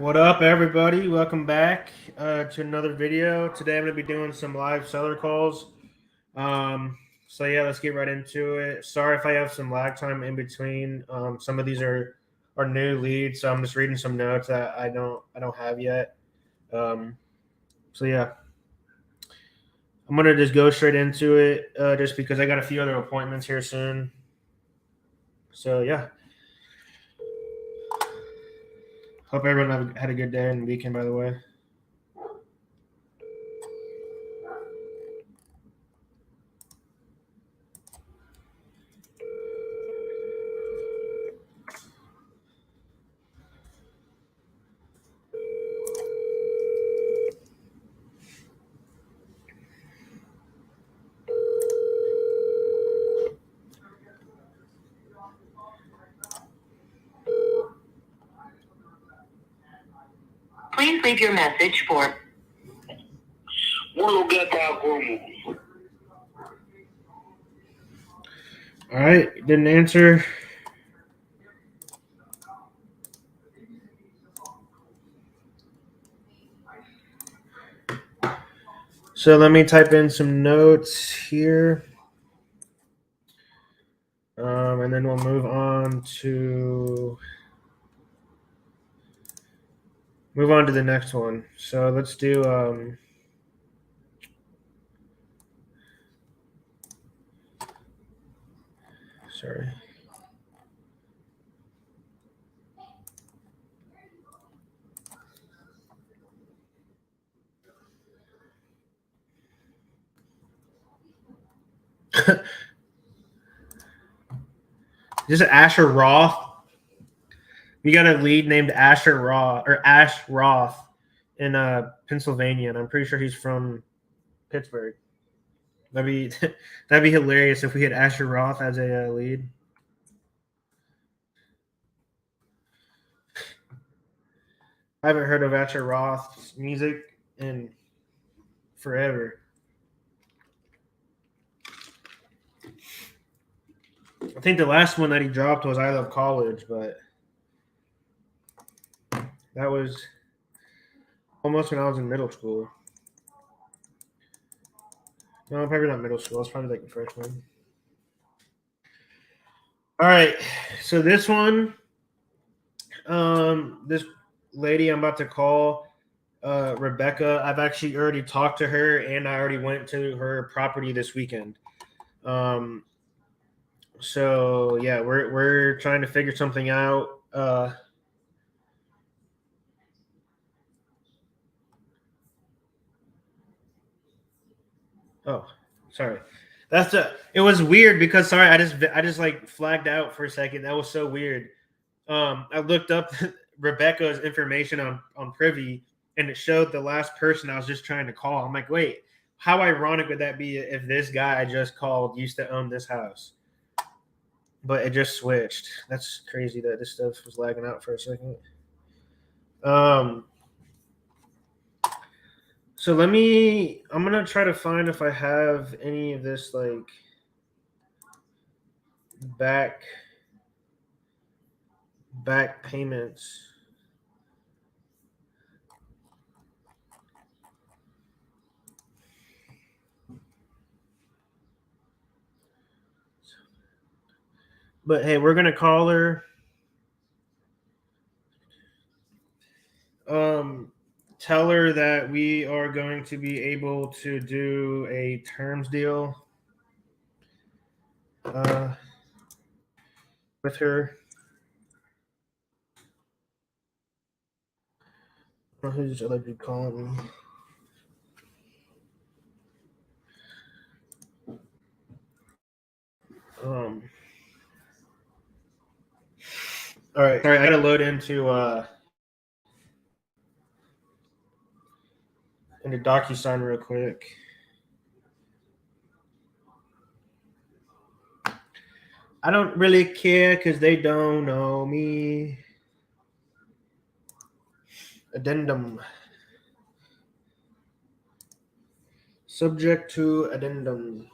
What up, everybody? Welcome back to another video. Today I'm going to be doing some live seller calls. So yeah, let's get right into it. Sorry if I have some lag time in between. Some of these are new leads, so I'm just reading some notes that I don't have yet. So yeah, I'm gonna just go straight into it, just because I got a few other appointments here soon. So yeah, hope everyone had a good day and weekend. By the way. Please leave your message for. All right, didn't answer. So let me type in some notes here. And then we'll move on to the next one. So let's do sorry. This is Asher Roth. We got a lead named Asher Roth or Ash Roth in Pennsylvania, and I'm pretty sure he's from Pittsburgh. That'd be that'd be hilarious if we had Asher Roth as a lead. I haven't heard of Asher Roth's music in forever. I think the last one that he dropped was I Love College, but that was almost when I was in middle school. No, probably not middle school. It's probably like the freshman. All right. So this one, this lady I'm about to call, Rebecca, I've actually already talked to her and I already went to her property this weekend. So yeah, we're trying to figure something out. Oh, sorry. It was weird because sorry, I just like flagged out for a second. That was so weird. I looked up Rebecca's information on Privy, and it showed the last person I was just trying to call. I'm like, wait, how ironic would that be if this guy I just called used to own this house? But it just switched. That's crazy that this stuff was lagging out for a second. So I'm gonna try to find if I have any of this like back payments. But hey, we're gonna call her. Tell her that we are going to be able to do a terms deal with her. Oh, who's the other dude calling me? All right, sorry, I gotta load into DocuSign real quick. I don't really care because they don't know me. Addendum. Subject to addendum.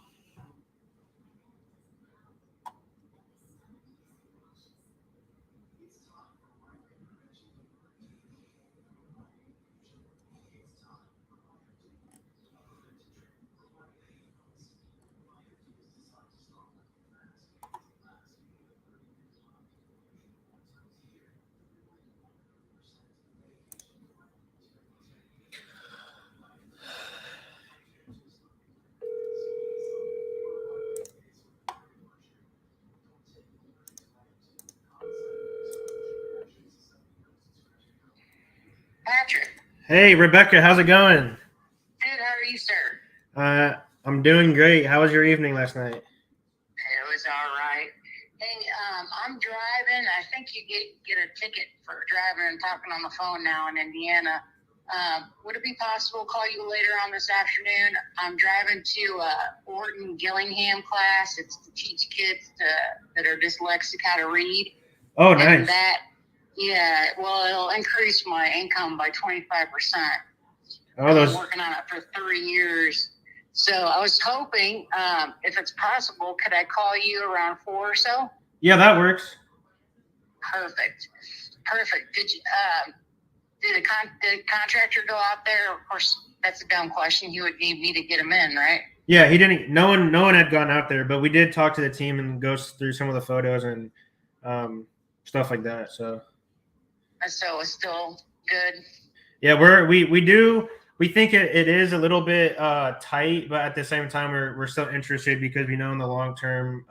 Hey, Rebecca, how's it going? Good, how are you, sir? I'm doing great. How was your evening last night? It was all right. Hey, I'm driving. I think you get a ticket for driving and talking on the phone now in Indiana. Would it be possible to call you later on this afternoon? I'm driving to Orton Gillingham class. It's to teach kids that are dyslexic how to read. Oh, And nice. yeah, well, it'll increase my income by 25%. Oh, I've been those. working on it for 3 years. So I was hoping, if it's possible, could I call you around 4 or so? Yeah, that works. Perfect. Did the contractor go out there? Of course, that's a dumb question. He would need me to get him in, right? Yeah, he didn't. No one had gone out there, but we did talk to the team and go through some of the photos and stuff like that. So So it's still good. yeah, we think it is a little bit tight, but at the same time we're still interested because we know in the long term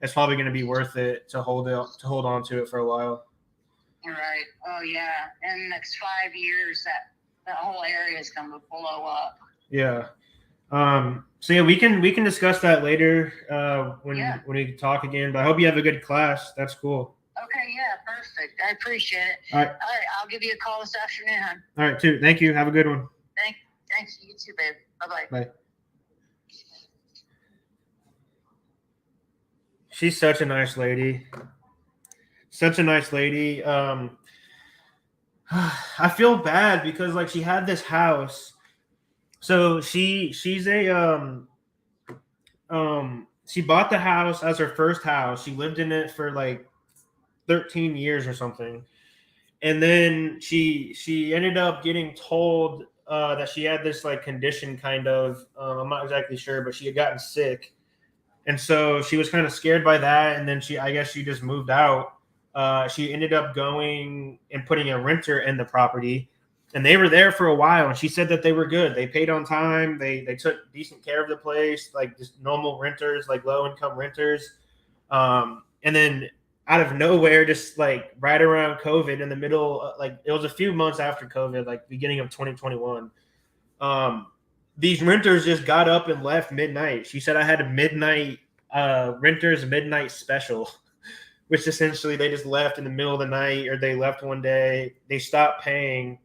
it's probably going to be worth it to hold on to it for a while. Right. Oh yeah. In the next 5 years, that whole area is going to blow up. Yeah. So yeah, we can discuss that later when Yeah. when we talk again. But I hope you have a good class. That's cool. Okay. Yeah. Perfect. I appreciate it. All right. All right. I'll give you a call this afternoon. All right, too. Thank you. Have a good one. Thanks. You too, babe. Bye-bye. Bye. She's such a nice lady. Such a nice lady. I feel bad because like she had this house. So she's a she bought the house as her first house. She lived in it for like 13 years or something. And then she ended up getting told that she had this like condition kind of I'm not exactly sure, but she had gotten sick. And so she was kind of scared by that, and then I guess she just moved out. She ended up going and putting a renter in the property, and they were there for a while. And she said that they were good. They paid on time. They took decent care of the place, like just normal renters, like low income renters. And then out of nowhere, just like right around COVID, in the middle, like it was a few months after COVID, like beginning of 2021. These renters just got up and left midnight. She said I had a midnight renters midnight special, which essentially they just left in the middle of the night, or they left one day, they stopped paying,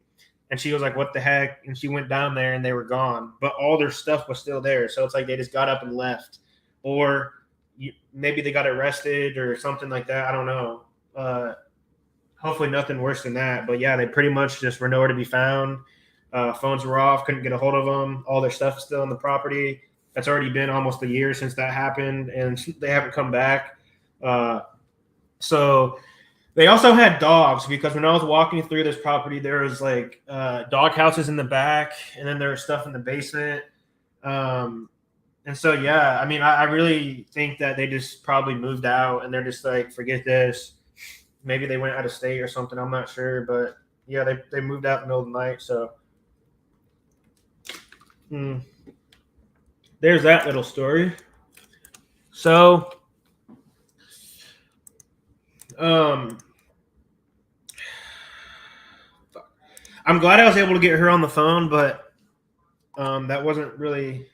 and she was like, "What the heck?" And she went down there and they were gone, but all their stuff was still there. So it's like they just got up and left, or maybe they got arrested or something like that. I don't know. Hopefully nothing worse than that. But yeah, they pretty much just were nowhere to be found. Phones were off, couldn't get a hold of them. All their stuff is still on the property. That's already been almost a year since that happened, and they haven't come back. So they also had dogs, because when I was walking through this property, there was like dog houses in the back, and then there was stuff in the basement. And so, yeah, I mean, I really think that they just probably moved out and they're just like, forget this. Maybe they went out of state or something. I'm not sure. But yeah, they moved out in the middle of the night. So there's that little story. So I'm glad I was able to get her on the phone, but that wasn't really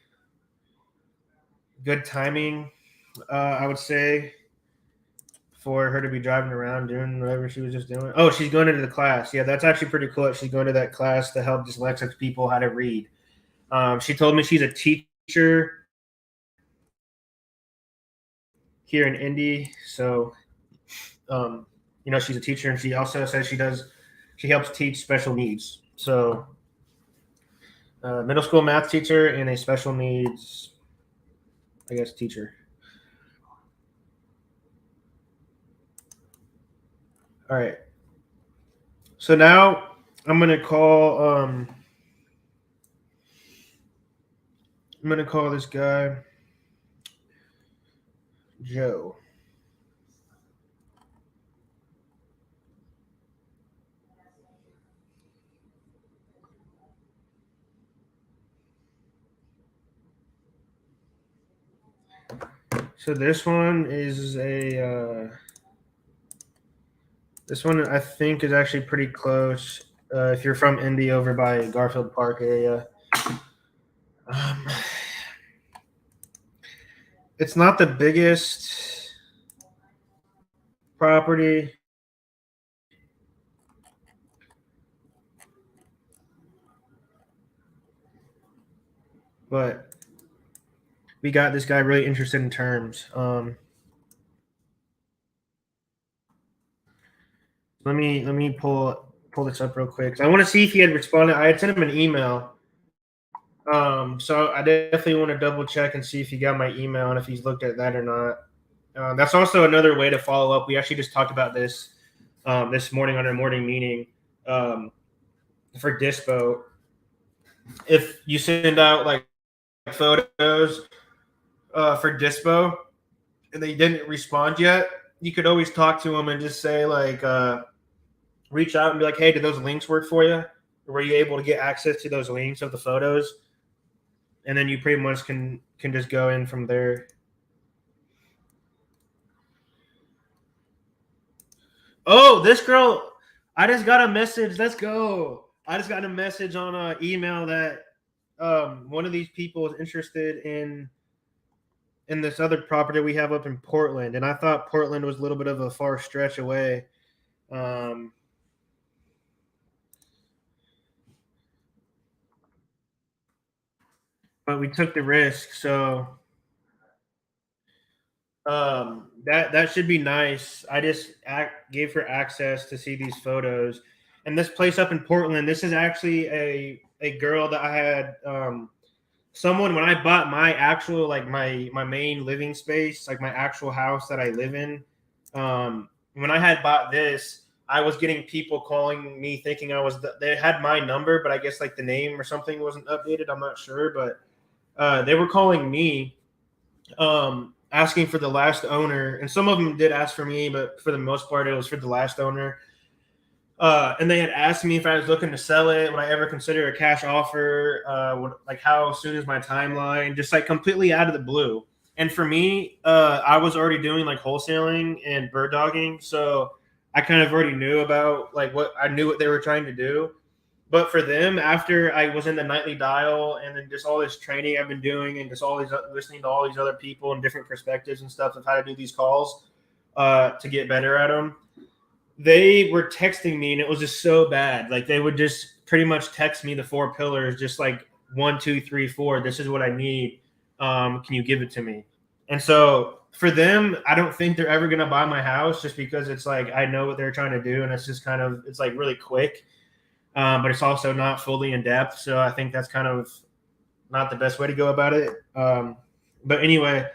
good timing, I would say, for her to be driving around doing whatever she was just doing. Oh, she's going into the class. Yeah, that's actually pretty cool. She's going to that class to help dyslexic people how to read. She told me she's a teacher here in Indy. So, she's a teacher, and she also says she helps teach special needs. So, middle school math teacher and a special needs, I guess, teacher. All right. So now I'm gonna call this guy Joe. So this one is this one I think is actually pretty close. if you're from Indy over by Garfield Park area. Um, it's not the biggest property, but we got this guy really interested in terms. Let me pull this up real quick. I want to see if he had responded. I had sent him an email. So I definitely want to double check and see if he got my email and if he's looked at that or not. That's also another way to follow up. We actually just talked about this this morning on our morning meeting for Dispo. If you send out like photos for Dispo and they didn't respond yet, you could always talk to them and just say like, reach out and be like, hey, did those links work for you? Or were you able to get access to those links of the photos? And then you pretty much can just go in from there. Oh, this girl, I just got a message. Let's go. I just got a message on email that one of these people is interested in this other property we have up in Portland, and I thought Portland was a little bit of a far stretch away. But we took the risk, so that should be nice. I just gave her access to see these photos, and this place up in Portland. This is actually a girl that I had someone when I bought my actual like my main living space, like my actual house that I live in. When I had bought this, I was getting people calling me thinking I was they had my number, but I guess like the name or something wasn't updated. I'm not sure, but they were calling me asking for the last owner, and some of them did ask for me, but for the most part, it was for the last owner. And they had asked me if I was looking to sell it, would I ever consider a cash offer? Like how soon is my timeline? Just like completely out of the blue. And for me, I was already doing like wholesaling and bird dogging, so I kind of already knew about like I knew what they were trying to do. But for them, after I was in the nightly dial and then just all this training I've been doing and just all these listening to all these other people and different perspectives and stuff of how to do these calls to get better at them, they were texting me and it was just so bad. Like they would just pretty much text me the 4 pillars, just like 1, 2, 3, 4. This is what I need. Can you give it to me? And so for them, I don't think they're ever gonna buy my house just because it's like I know what they're trying to do and it's just kind of it's like really quick. But it's also not fully in depth. So I think that's kind of not the best way to go about it. But anyway,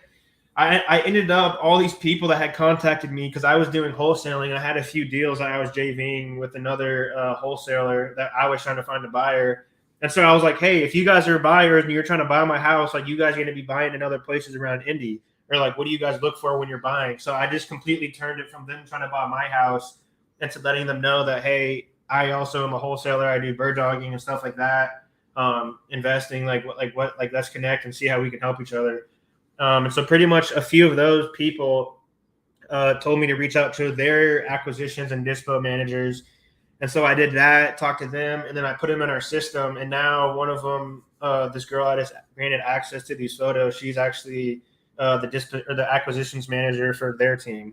I ended up all these people that had contacted me because I was doing wholesaling. I had a few deals that I was JVing with another wholesaler that I was trying to find a buyer. And so I was like, hey, if you guys are buyers and you're trying to buy my house, like you guys are going to be buying in other places around Indy. Or like, what do you guys look for when you're buying? So I just completely turned it from them trying to buy my house into letting them know that, hey, I also am a wholesaler. I do bird dogging and stuff like that. Investing, like let's connect and see how we can help each other. And so pretty much a few of those people told me to reach out to their acquisitions and dispo managers. And so I did that, talked to them, and then I put them in our system. And now one of them, this girl I just granted access to these photos, she's actually the acquisitions manager for their team.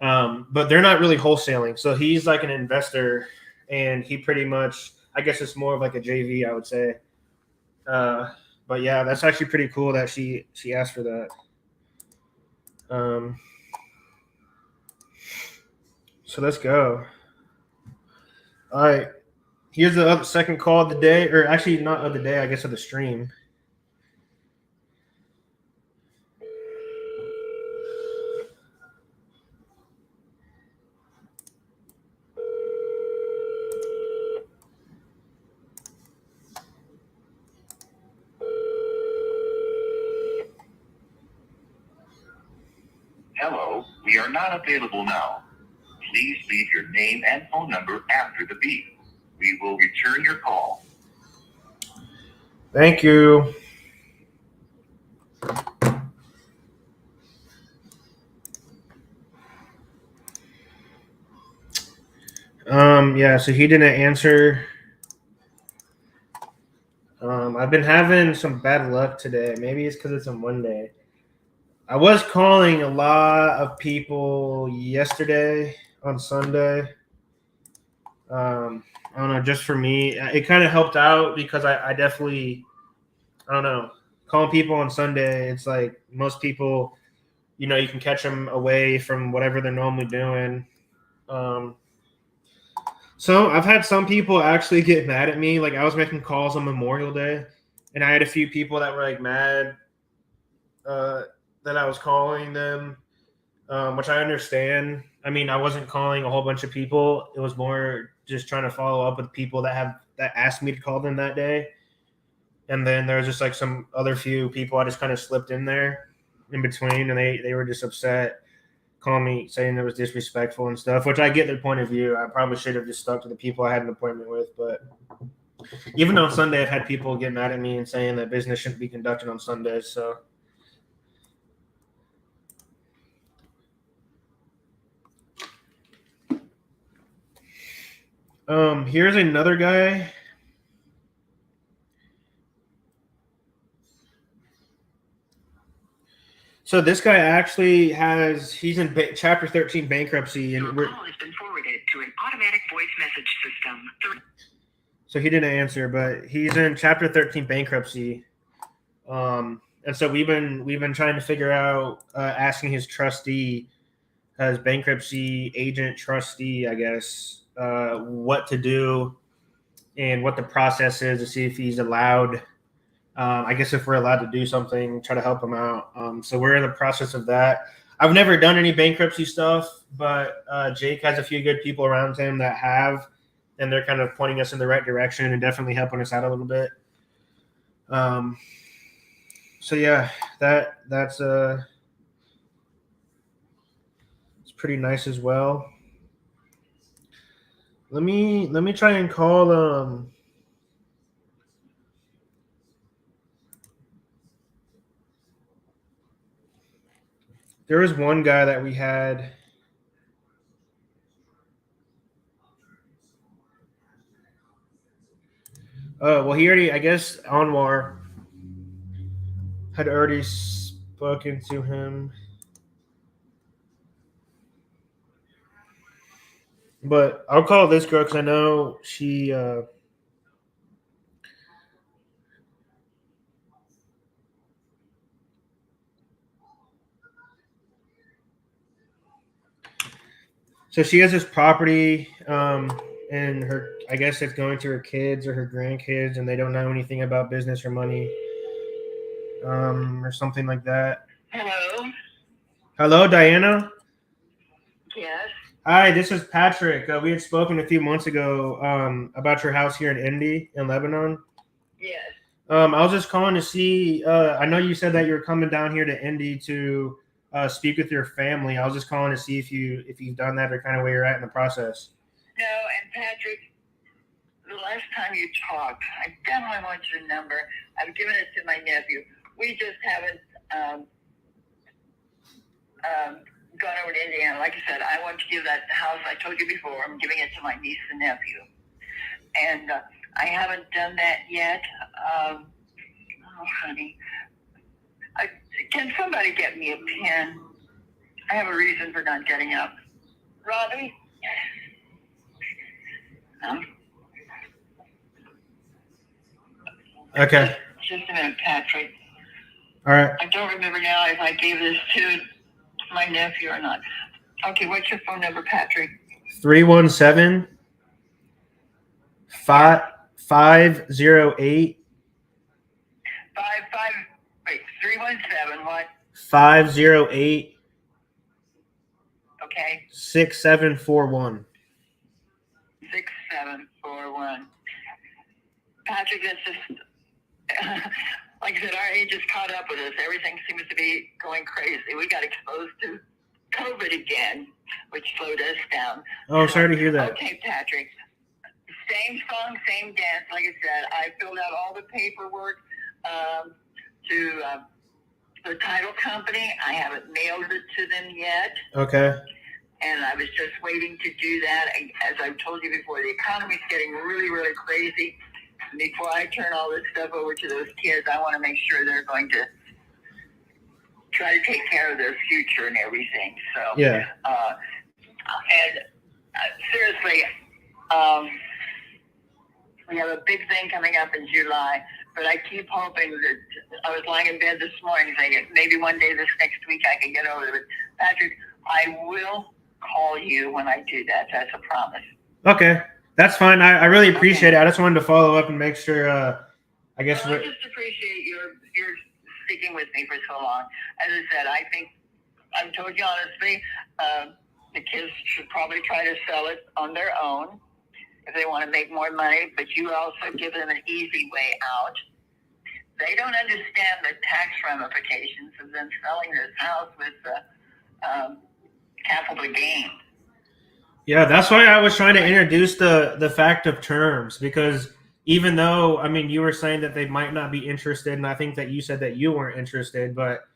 But they're not really wholesaling. So he's like an investor, and he pretty much, I guess it's more of like a JV, I would say. But yeah, that's actually pretty cool that she asked for that. So let's go. All right. Here's the second call of the day, or actually not of the day, I guess of the stream. Hello, we are not available now. Please leave your name and phone number after the beep. We will return your call. Thank you. Yeah, so he didn't answer. I've been having some bad luck today. Maybe it's because it's a Monday. I was calling a lot of people yesterday on Sunday. I don't know, just for me, it kind of helped out because I definitely, I don't know, calling people on Sunday. It's like most people, you can catch them away from whatever they're normally doing. Um, so I've had some people actually get mad at me. Like I was making calls on Memorial Day, and I had a few people that were like mad uh, that I was calling them, which I understand. I mean, I wasn't calling a whole bunch of people. It was more just trying to follow up with people that asked me to call them that day. And then there was just like some other few people I just kind of slipped in there in between, and they were just upset, calling me saying it was disrespectful and stuff. Which I get their point of view. I probably should have just stuck to the people I had an appointment with, but even on Sunday, I've had people get mad at me and saying that business shouldn't be conducted on Sundays. So. Here's another guy. So this guy actually he's in Chapter 13 bankruptcy, and your call has been forwarded to an automatic voice message system. So he didn't answer, but he's in Chapter 13 bankruptcy. And so we've been trying to figure out asking his trustee, his bankruptcy agent trustee, I guess, what to do and what the process is to see if he's allowed. I guess if we're allowed to do something, try to help him out. So we're in the process of that. I've never done any bankruptcy stuff, but Jake has a few good people around him that have, and they're kind of pointing us in the right direction and definitely helping us out a little bit. So yeah, that's it's pretty nice as well. Let me try and call there was one guy that we had. Well, he already, I guess, Anwar had already spoken to him. But I'll call this girl because I know she. So she has this property, and I guess it's going to her kids or her grandkids, and they don't know anything about business or money, or something like that. Hello. Hello, Diana. Yes. Hi, this is Patrick. We had spoken a few months ago about your house here in Indy, in Lebanon. Yes. I was just calling to see. I know you said that you were coming down here to Indy to speak with your family. I was just calling to see if you've done that or kind of where you're at in the process. No, and Patrick, the last time you talked, I definitely want your number. I've given it to my nephew. We just haven't gone over to Indiana. Like I said, I want to give that house I told you before. I'm giving it to my niece and nephew, and I haven't done that yet. Oh, honey, can somebody get me a pen? I have a reason for not getting up. Robbie? Okay. Just a minute, Patrick. All right. I don't remember now if I gave this to my nephew or not. Okay, what's your phone number, Patrick? 317 508 317 what? 508 Okay. 6741. 6741. Patrick, that's just like I said, our age has caught up with us. Everything seems to be going crazy. We got exposed to COVID again, which slowed us down. Oh, sorry to hear that. Okay, Patrick. Same song, same dance. Like I said, I filled out all the paperwork to the title company. I haven't mailed it to them yet. Okay. and I was just waiting to do that. As I've told you before, the economy's getting really, really crazy. And before I turn all this stuff over to those kids, I want to make sure they're going to try to take care of their future and everything. So, Yeah. Seriously, we have a big thing coming up in July, but I keep hoping that I was lying in bed this morning thinking maybe one day this next week I can get over it. But Patrick, I will call you when I do that. That's a promise. Okay. That's fine. I really appreciate it. I just wanted to follow up and make sure, I guess. Well, I just appreciate your sticking with me for so long. As I said, I think, I've told you honestly, the kids should probably try to sell it on their own if they want to make more money, but you also give them an easy way out. They don't understand the tax ramifications of them selling this house with capital gain. Yeah, that's why I was trying to introduce the fact of terms, because even though, I mean, you were saying that they might not be interested, and I think that you said that you weren't interested, but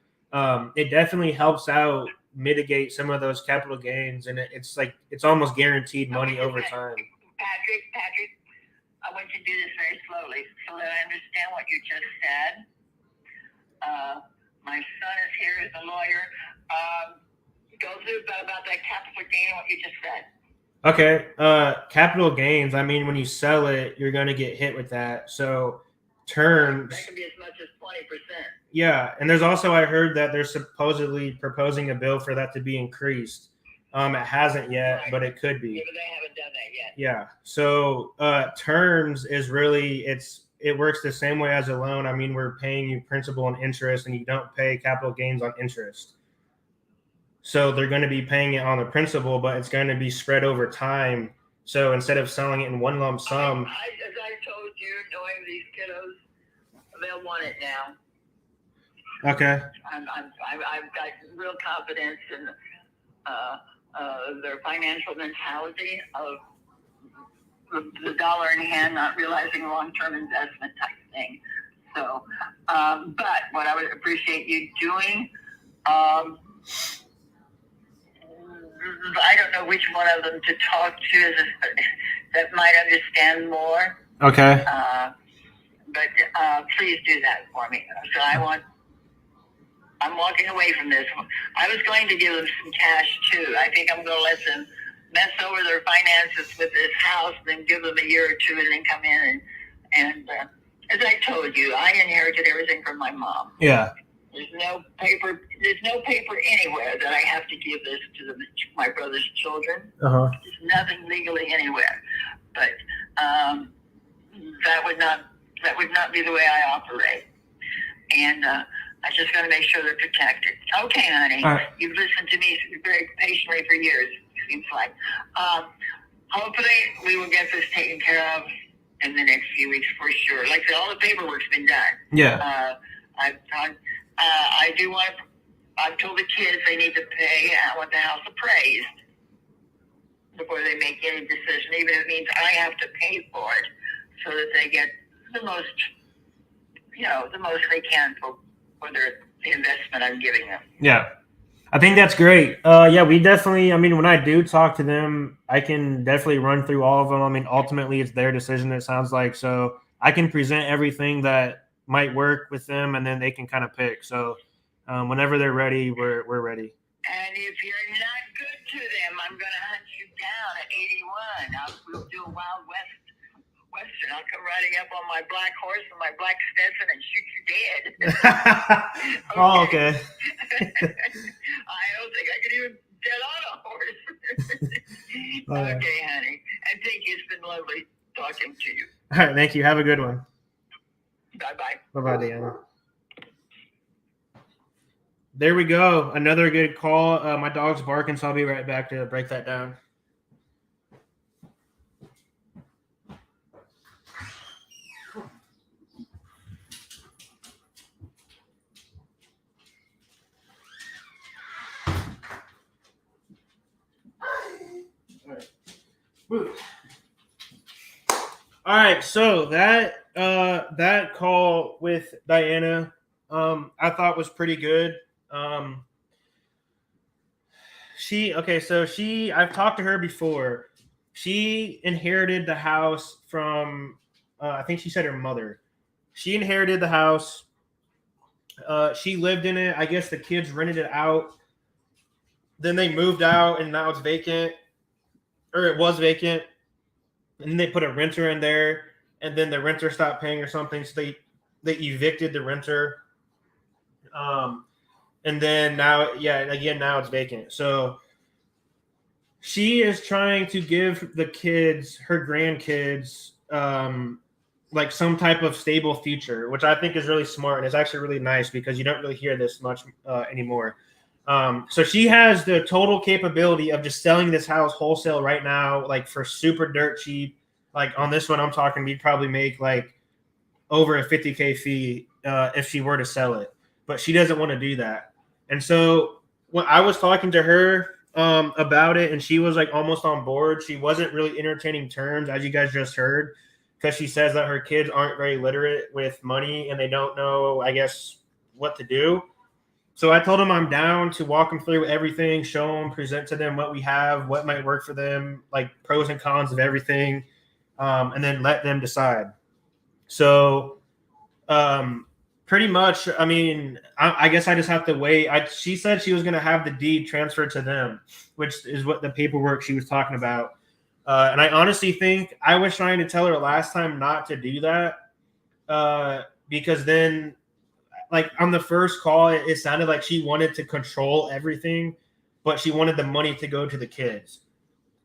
it definitely helps out mitigate some of those capital gains, and it's like it's almost guaranteed money over time. Patrick, I want you to do this very slowly so that I understand what you just said. My son is here as a lawyer. Go through about that capital gain, what you just said. Okay, capital gains. I mean, when you sell it, you're going to get hit with that. So terms. That can be as much as 20%. Yeah, and there's also, I heard that they're supposedly proposing a bill for that to be increased. It hasn't yet, Right. But it could be. Yeah, but they haven't done that yet. Yeah. So terms is really it works the same way as a loan. I mean, we're paying you principal and interest, and you don't pay capital gains on interest. So they're going to be paying it on the principal, but it's going to be spread over time. So instead of selling it in one lump sum, as I told you, knowing these kiddos, they'll want it now. Okay. I've got real confidence in their financial mentality of the dollar in hand, not realizing long-term investment type thing. So, but what I would appreciate you doing, I don't know which one of them to talk to that might understand more. Okay. But please do that for me. So I'm walking away from this. I was going to give them some cash too. I think I'm going to let them mess over their finances with this house, then give them a year or two, and then come in and as I told you, I inherited everything from my mom. Yeah. There's no paper anywhere that I have to give this to my brother's children. Uh-huh. There's nothing legally anywhere. But that would not be the way I operate. And I just got to make sure they're protected. Okay, honey. All right. You've listened to me very patiently for years, it seems like. Hopefully we will get this taken care of in the next few weeks for sure. Like I said, all the paperwork's been done. Yeah. I've told the kids they need to pay. I want the house appraised before they make any decision, even if it means I have to pay for it, so that they get the most they can for the investment I'm giving them. Yeah. I think that's great. Yeah, we definitely, I mean, when I do talk to them, I can definitely run through all of them. I mean, ultimately it's their decision, it sounds like. So I can present everything that might work with them, and then they can kind of pick. So whenever they're ready, we're ready. And if you're not good to them, I'm going to hunt you down at 81. We'll do a Wild Western. I'll come riding up on my black horse and my black Stetson and shoot you dead. Okay. Oh, okay. I don't think I could even get on a horse. Okay, honey. And thank you. It's been lovely talking to you. All right. Thank you. Have a good one. Bye-bye. Bye-bye, Deanna. There we go. Another good call. My dog's barking, so I'll be right back to break that down. All right, so that call with Diana, I thought was pretty good. I've talked to her before. She inherited the house from, I think she said her mother. She inherited the house. She lived in it. I guess the kids rented it out. Then they moved out, and now it's vacant, or it was vacant. And then they put a renter in there, and then the renter stopped paying or something, so they evicted the renter. Um, and then now, yeah, again, now it's vacant. So she is trying to give the kids, her grandkids, like some type of stable future, which I think is really smart, and it's actually really nice because you don't really hear this much anymore. So she has the total capability of just selling this house wholesale right now, like for super dirt cheap. Like on this one, I'm talking, we'd probably make like over a 50K fee if she were to sell it, but she doesn't want to do that. And so when I was talking to her about it, and she was like almost on board, she wasn't really entertaining terms, as you guys just heard, because she says that her kids aren't very literate with money and they don't know, I guess, what to do. So I told them I'm down to walk them through everything, show them, present to them what we have, what might work for them, like pros and cons of everything, and then let them decide. So pretty much, I mean, I guess I just have to wait. She said she was going to have the deed transferred to them, which is what the paperwork she was talking about. And I honestly think I was trying to tell her last time not to do that because then, like on the first call, it sounded like she wanted to control everything, but she wanted the money to go to the kids.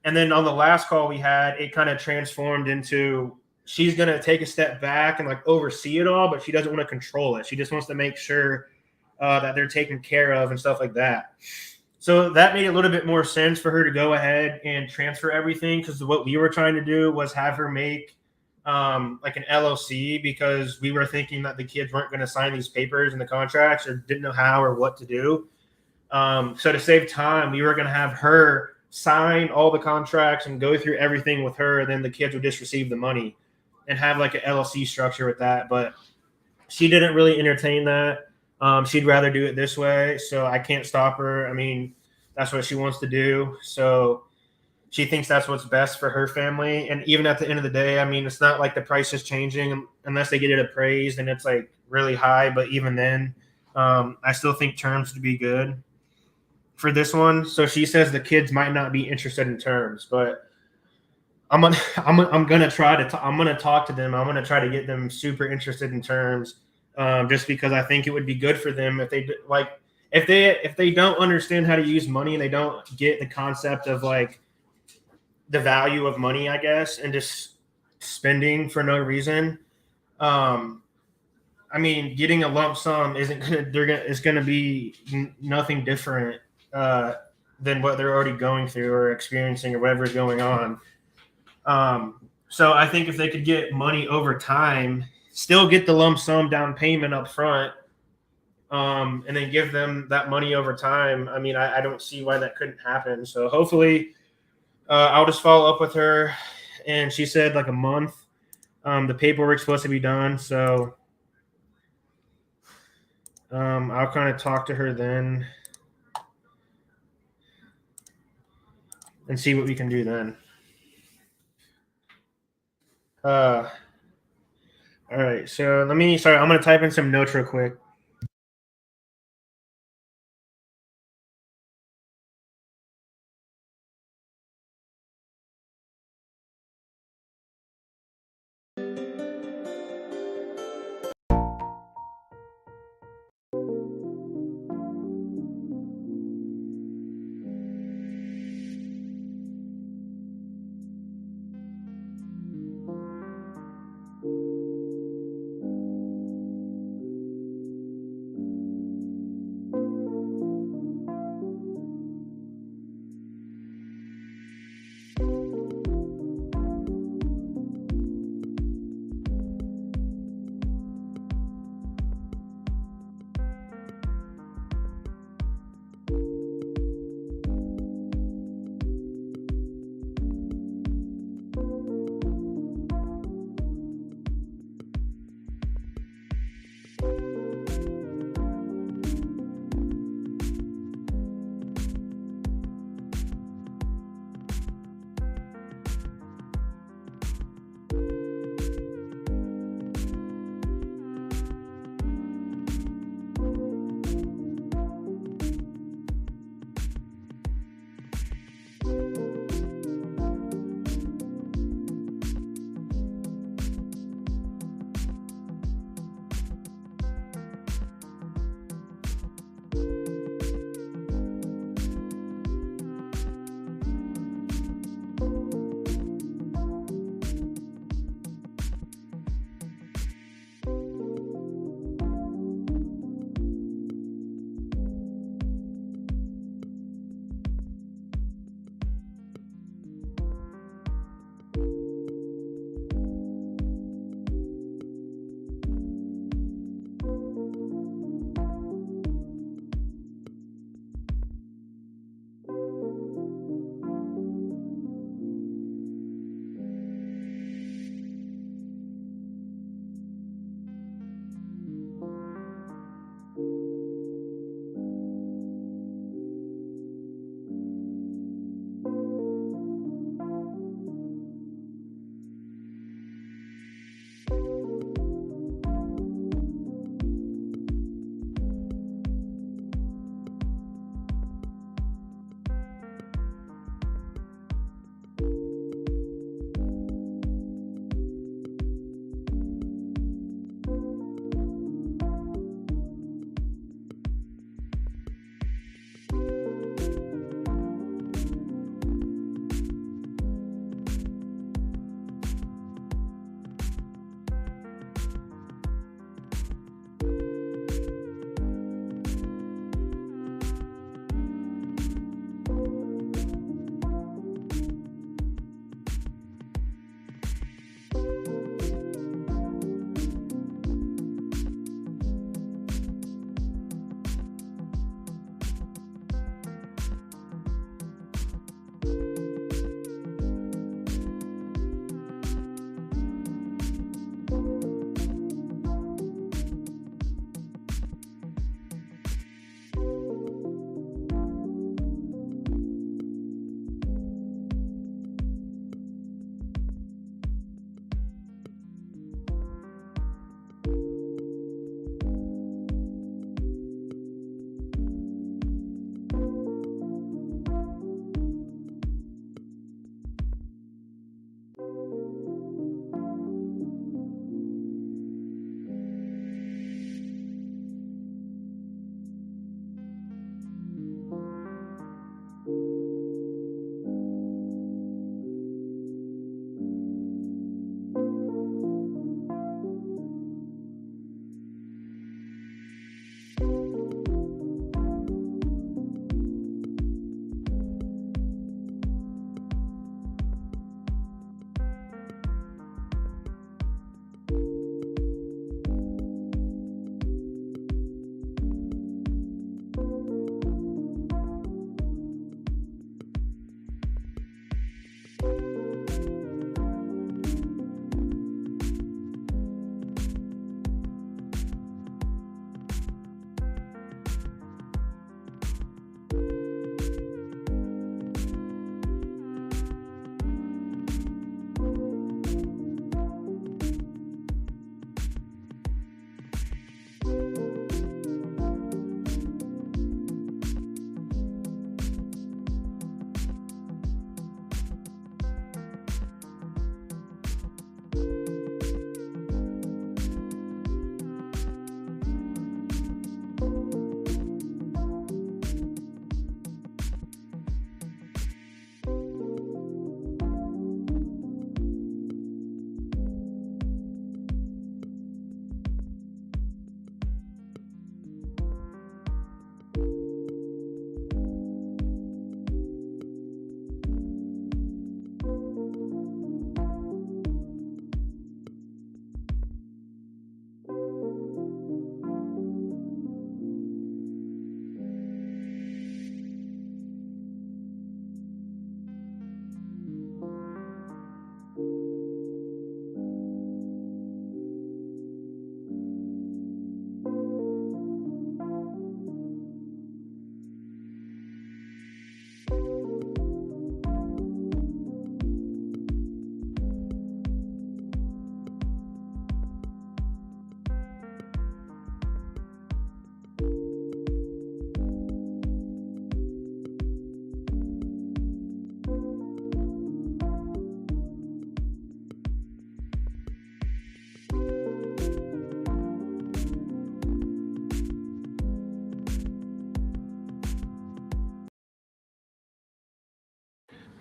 And then on the last call we had, it kind of transformed into she's going to take a step back and like oversee it all, but she doesn't want to control it. She just wants to make sure that they're taken care of and stuff like that. So that made a little bit more sense for her to go ahead and transfer everything, because what we were trying to do was have her make like an LLC, because we were thinking that the kids weren't going to sign these papers and the contracts or didn't know how or what to do. So to save time, we were going to have her sign all the contracts and go through everything with her, and then the kids would just receive the money and have like an LLC structure with that. But she didn't really entertain that. She'd rather do it this way, so I can't stop her. I mean, that's what she wants to do. So she thinks that's what's best for her family. And even at the end of the day, I mean, it's not like the price is changing unless they get it appraised and it's like really high. But even then, I still think terms would be good for this one. So she says the kids might not be interested in terms, but I'm gonna try to I'm gonna talk to them. I'm gonna try to get them super interested in terms, just because I think it would be good for them if they like if they don't understand how to use money and they don't get the concept of like the value of money, I guess, and just spending for no reason. Um, I mean, getting a lump sum isn't gonna it's gonna be nothing different uh, than what they're already going through or experiencing or whatever's going on. So I think if they could get money over time, still get the lump sum down payment up front, and then give them that money over time. I mean, I don't see why that couldn't happen. So hopefully, I'll just follow up with her. And she said like a month. The paperwork's supposed to be done. So I'll kind of talk to her then and see what we can do then. All right. So I'm going to type in some notes real quick.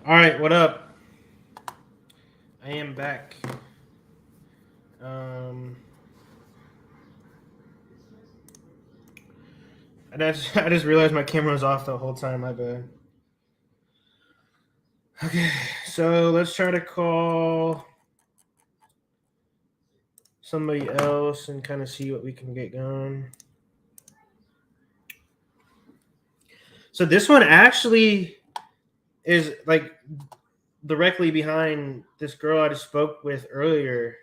All right, what up? I am back. I just realized my camera was off the whole time. My bad. Okay, so let's try to call somebody else and kind of see what we can get going. So this one actually is like directly behind this girl I just spoke with earlier.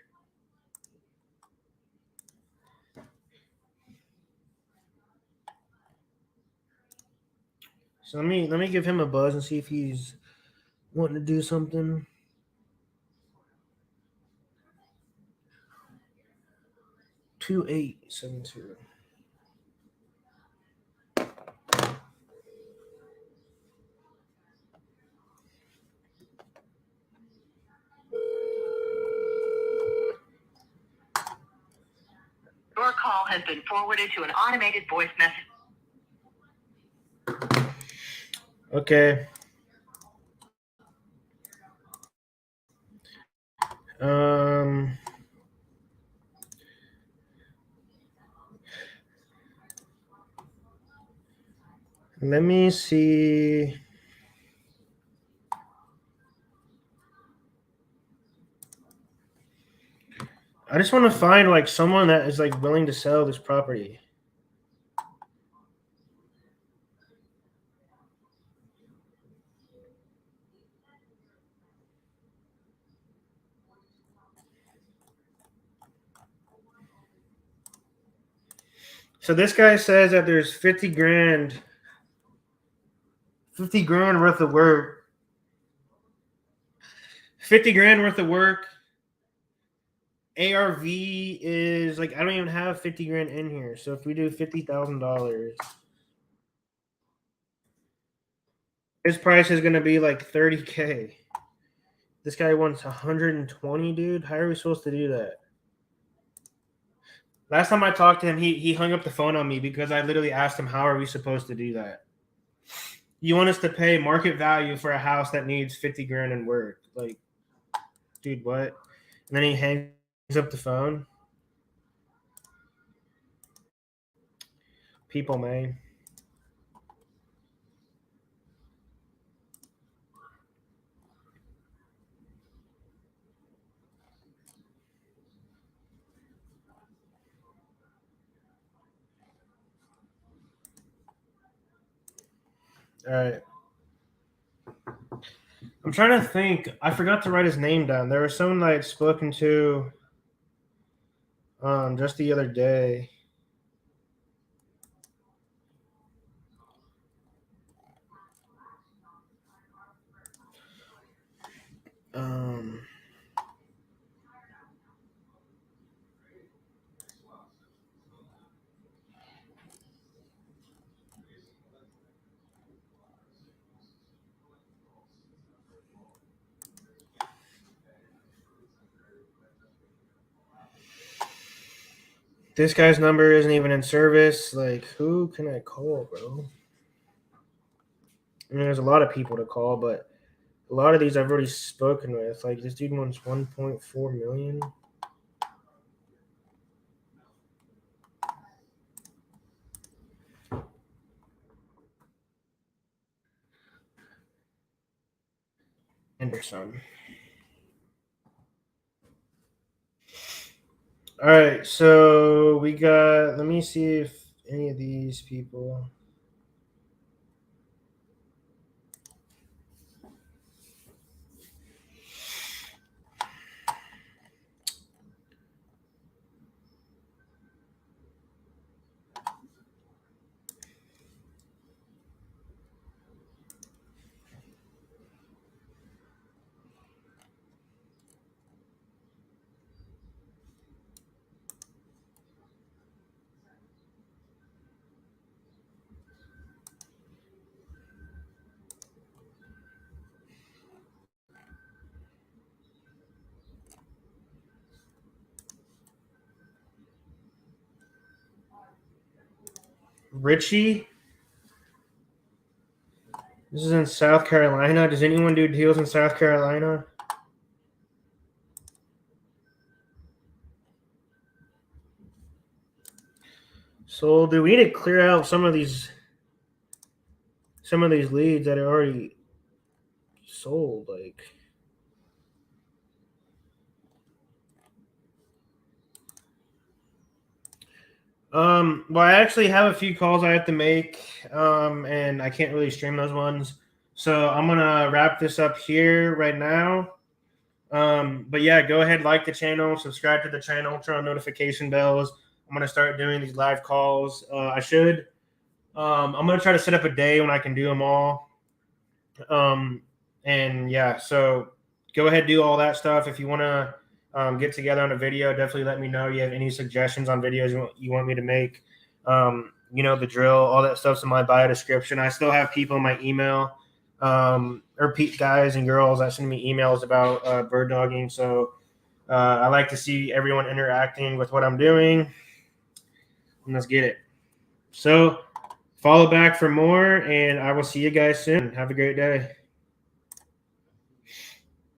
So let me give him a buzz and see if he's wanting to do something. 2872. Your call has been forwarded to an automated voice message. Okay. Let me see. I just want to find like someone that is like willing to sell this property. So this guy says that there's 50 grand worth of work. 50 grand worth of work. ARV is like, I don't even have 50 grand in here. So if we do $50,000, his price is going to be like 30K. This guy wants 120, dude. How are we supposed to do that? Last time I talked to him, he hung up the phone on me because I literally asked him, how are we supposed to do that? You want us to pay market value for a house that needs 50 grand in work? Like, dude, what? And then he hangs up the phone. People, man. All right. I'm trying to think. I forgot to write his name down. There was someone I had spoken to just the other day. This guy's number isn't even in service. Like, who can I call, bro? I mean, there's a lot of people to call, but a lot of these I've already spoken with. Like, this dude wants 1.4 million. Anderson. All right, so we got. Let me see if any of these people. Richie. This is in South Carolina. Does anyone do deals in South Carolina? So do we need to clear out some of these leads that are already sold? Like, well, I actually have a few calls I have to make, and I can't really stream those ones. So I'm gonna wrap this up here right now. But yeah, go ahead, like the channel, subscribe to the channel, turn on notification bells. I'm gonna start doing these live calls. I'm gonna try to set up a day when I can do them all. And yeah, so go ahead, do all that stuff. If you want to get together on a video, definitely let me know. You have any suggestions on videos you want me to make? You know, the drill, all that stuff's in my bio description. I still have people in my email, or guys and girls that send me emails about bird dogging. So I like to see everyone interacting with what I'm doing. And let's get it. So follow back for more, and I will see you guys soon. Have a great day.